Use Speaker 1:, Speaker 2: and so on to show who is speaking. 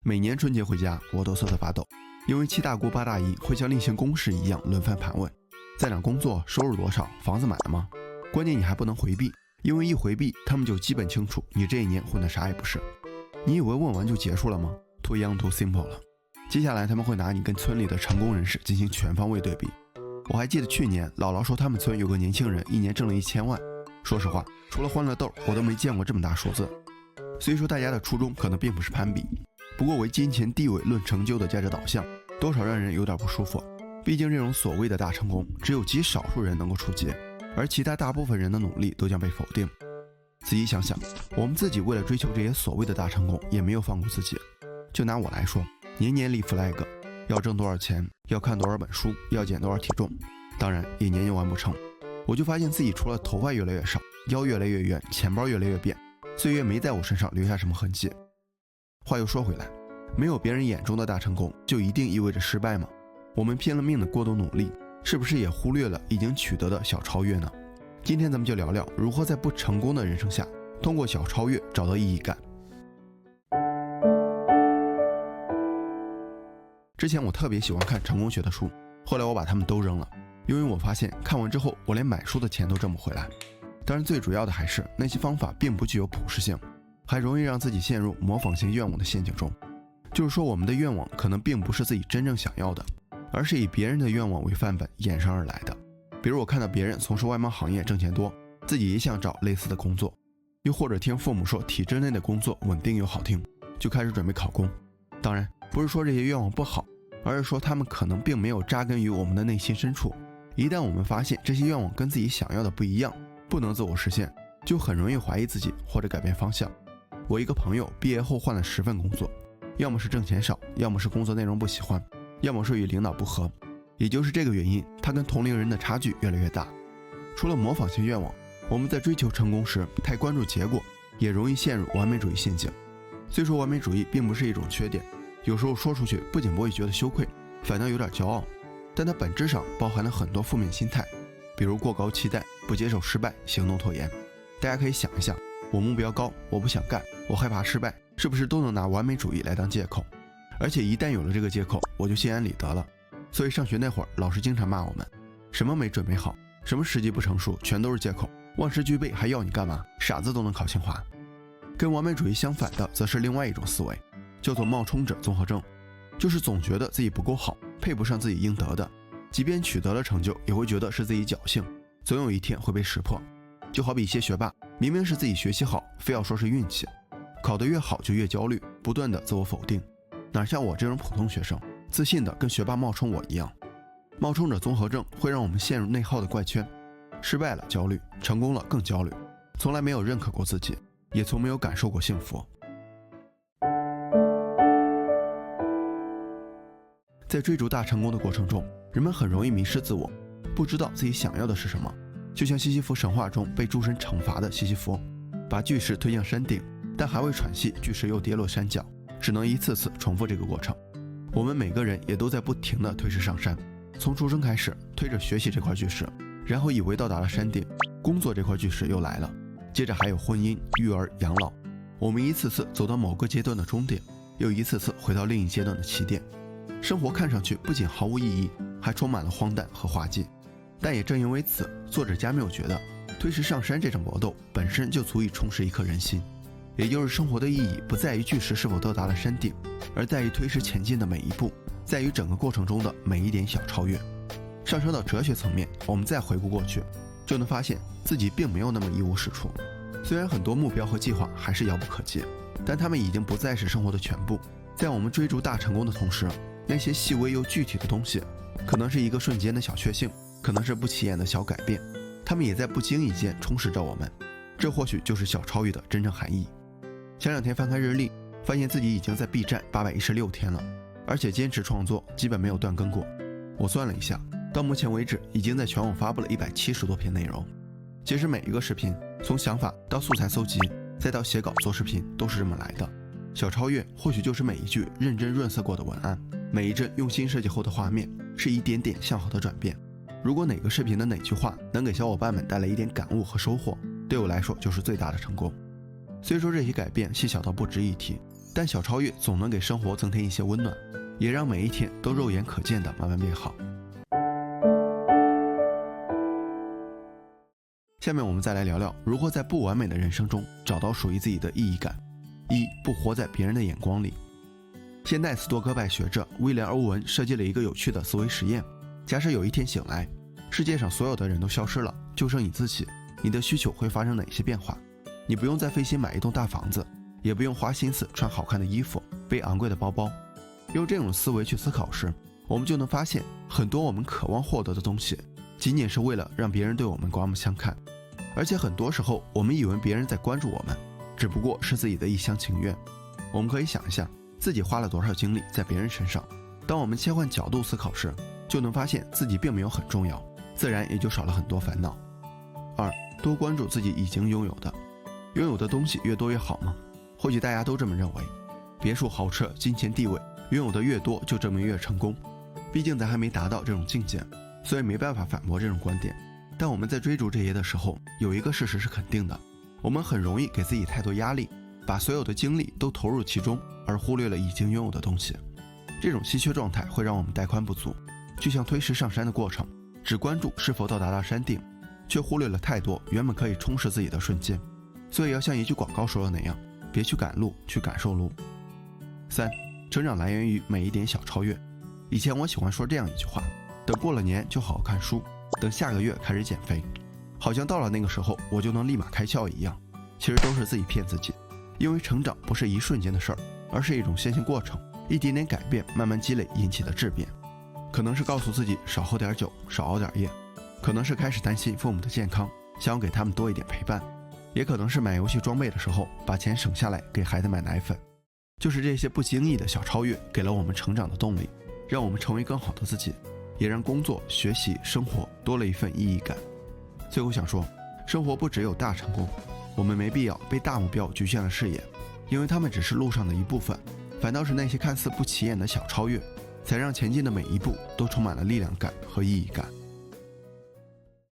Speaker 1: 每年春节回家，我都瑟瑟发抖，因为七大姑八大姨会像例行公事一样轮番盘问：在哪工作，收入多少，房子买了吗？关键你还不能回避，因为一回避，他们就基本清楚你这一年混的啥也不是。你以为问完就结束了吗？ Too young, too simple 了。接下来他们会拿你跟村里的成功人士进行全方位对比。我还记得去年姥姥说他们村有个年轻人一年挣了1000万。说实话，除了欢乐豆，我都没见过这么大数字。虽说大家的初衷可能并不是攀比，不过为金钱地位论成就的价值导向，多少让人有点不舒服。毕竟这种所谓的大成功，只有极少数人能够触及，而其他大部分人的努力都将被否定。仔细想想，我们自己为了追求这些所谓的大成功，也没有放过自己。就拿我来说，年年立 flag， 要挣多少钱，要看多少本书，要减多少体重，当然也年年完不成。我就发现自己除了头发越来越少，腰越来越圆，钱包越来越扁，岁月没在我身上留下什么痕迹。话又说回来，没有别人眼中的大成功，就一定意味着失败吗？我们拼了命的过度努力，是不是也忽略了已经取得的小超越呢？今天咱们就聊聊如何在不成功的人生下，通过小超越找到意义感。之前我特别喜欢看成功学的书，后来我把它们都扔了，因为我发现看完之后，我连买书的钱都挣不回来。当然最主要的还是那些方法并不具有普适性，还容易让自己陷入模仿性愿望的陷阱中。就是说我们的愿望可能并不是自己真正想要的，而是以别人的愿望为范本衍生而来的。比如我看到别人从事外贸行业挣钱多，自己也想找类似的工作，又或者听父母说体制内的工作稳定又好听，就开始准备考公。当然不是说这些愿望不好，而是说他们可能并没有扎根于我们的内心深处。一旦我们发现这些愿望跟自己想要的不一样，不能自我实现，就很容易怀疑自己或者改变方向。我一个朋友毕业后换了10份工作，要么是挣钱少，要么是工作内容不喜欢，要么是与领导不合。也就是这个原因，他跟同龄人的差距越来越大。除了模仿性愿望，我们在追求成功时太关注结果，也容易陷入完美主义陷阱。虽说完美主义并不是一种缺点，有时候说出去不仅不会觉得羞愧，反倒有点骄傲，但它本质上包含了很多负面心态，比如过高期待、不接受失败、行动拖延。大家可以想一下，我目标高，我不想干，我害怕失败，是不是都能拿完美主义来当借口？而且一旦有了这个借口，我就心安理得了。所以上学那会儿，老师经常骂我们，什么没准备好，什么时机不成熟，全都是借口，万事俱备还要你干嘛？傻子都能考清华。跟完美主义相反的，则是另外一种思维，叫做冒充者综合症，就是总觉得自己不够好，配不上自己应得的，即便取得了成就，也会觉得是自己侥幸，总有一天会被识破。就好比一些学霸，明明是自己学习好，非要说是运气，考得越好就越焦虑，不断的自我否定。哪像我这种普通学生，自信的跟学霸冒充我一样。冒充者综合症会让我们陷入内耗的怪圈，失败了焦虑，成功了更焦虑，从来没有认可过自己，也从没有感受过幸福。在追逐大成功的过程中，人们很容易迷失自我，不知道自己想要的是什么。就像西西弗神话中被诸神惩罚的西西弗，把巨石推向山顶，但还未喘息，巨石又跌落山脚，只能一次次重复这个过程。我们每个人也都在不停地推石上山，从出生开始推着学习这块巨石，然后以为到达了山顶，工作这块巨石又来了，接着还有婚姻、育儿、养老。我们一次次走到某个阶段的终点，又一次次回到另一阶段的起点。生活看上去不仅毫无意义，还充满了荒诞和滑稽。但也正因为此，作者加缪觉得推石上山这场搏斗本身就足以充实一颗人心。也就是生活的意义不在于巨石是否到达了山顶，而在于推石前进的每一步，在于整个过程中的每一点小超越。上升到哲学层面，我们再回顾过去，就能发现自己并没有那么一无是处。虽然很多目标和计划还是遥不可及，但它们已经不再是生活的全部。在我们追逐大成功的同时，那些细微又具体的东西，可能是一个瞬间的小确幸，可能是不起眼的小改变，它们也在不经意间充实着我们。这或许就是小超越的真正含义。前2天翻开日历，发现自己已经在 B 站816天了，而且坚持创作基本没有断更过。我算了一下，到目前为止已经在全网发布了170多篇内容。其实每一个视频，从想法到素材搜集，再到写稿做视频，都是这么来的。小超越或许就是每一句认真润色过的文案，每一帧用心设计后的画面，是一点点向好的转变。如果哪个视频的哪句话能给小伙伴们带来一点感悟和收获，对我来说就是最大的成功。虽说这些改变细小到不值一提，但小超越总能给生活增添一些温暖，也让每一天都肉眼可见的慢慢变好。下面我们再来聊聊如何在不完美的人生中找到属于自己的意义感。一、不活在别人的眼光里。现代斯多哥派学者威廉·欧文设计了一个有趣的思维实验。假设有一天醒来，世界上所有的人都消失了，就剩你自己，你的需求会发生哪些变化？你不用再费心买一栋大房子，也不用花心思穿好看的衣服，背昂贵的包包。用这种思维去思考时，我们就能发现很多我们渴望获得的东西，仅仅是为了让别人对我们刮目相看。而且很多时候，我们以为别人在关注我们，只不过是自己的一厢情愿。我们可以想一下，自己花了多少精力在别人身上。当我们切换角度思考时，就能发现自己并没有很重要，自然也就少了很多烦恼。二、多关注自己已经拥有的。拥有的东西越多越好吗？或许大家都这么认为，别墅、豪车、金钱、地位，拥有的越多就证明越成功。毕竟咱还没达到这种境界，所以没办法反驳这种观点。但我们在追逐这些的时候，有一个事实是肯定的，我们很容易给自己太多压力，把所有的精力都投入其中，而忽略了已经拥有的东西。这种稀缺状态会让我们带宽不足，就像推石上山的过程，只关注是否到达到山顶，却忽略了太多原本可以充实自己的瞬间。所以要像一句广告说的那样，别去赶路，去感受路。三、成长来源于每一点小超越。以前我喜欢说这样一句话，等过了年就好好看书，等下个月开始减肥，好像到了那个时候我就能立马开窍一样。其实都是自己骗自己，因为成长不是一瞬间的事儿，而是一种线性过程，一点点改变慢慢积累引起的质变。可能是告诉自己少喝点酒，少熬点夜，可能是开始担心父母的健康，想要给他们多一点陪伴，也可能是买游戏装备的时候把钱省下来给孩子买奶粉。就是这些不经意的小超越给了我们成长的动力，让我们成为更好的自己，也让工作、学习、生活多了一份意义感。最后想说，生活不只有大成功，我们没必要被大目标局限了视野，因为他们只是路上的一部分，反倒是那些看似不起眼的小超越，才让前进的每一步都充满了力量感和意义感。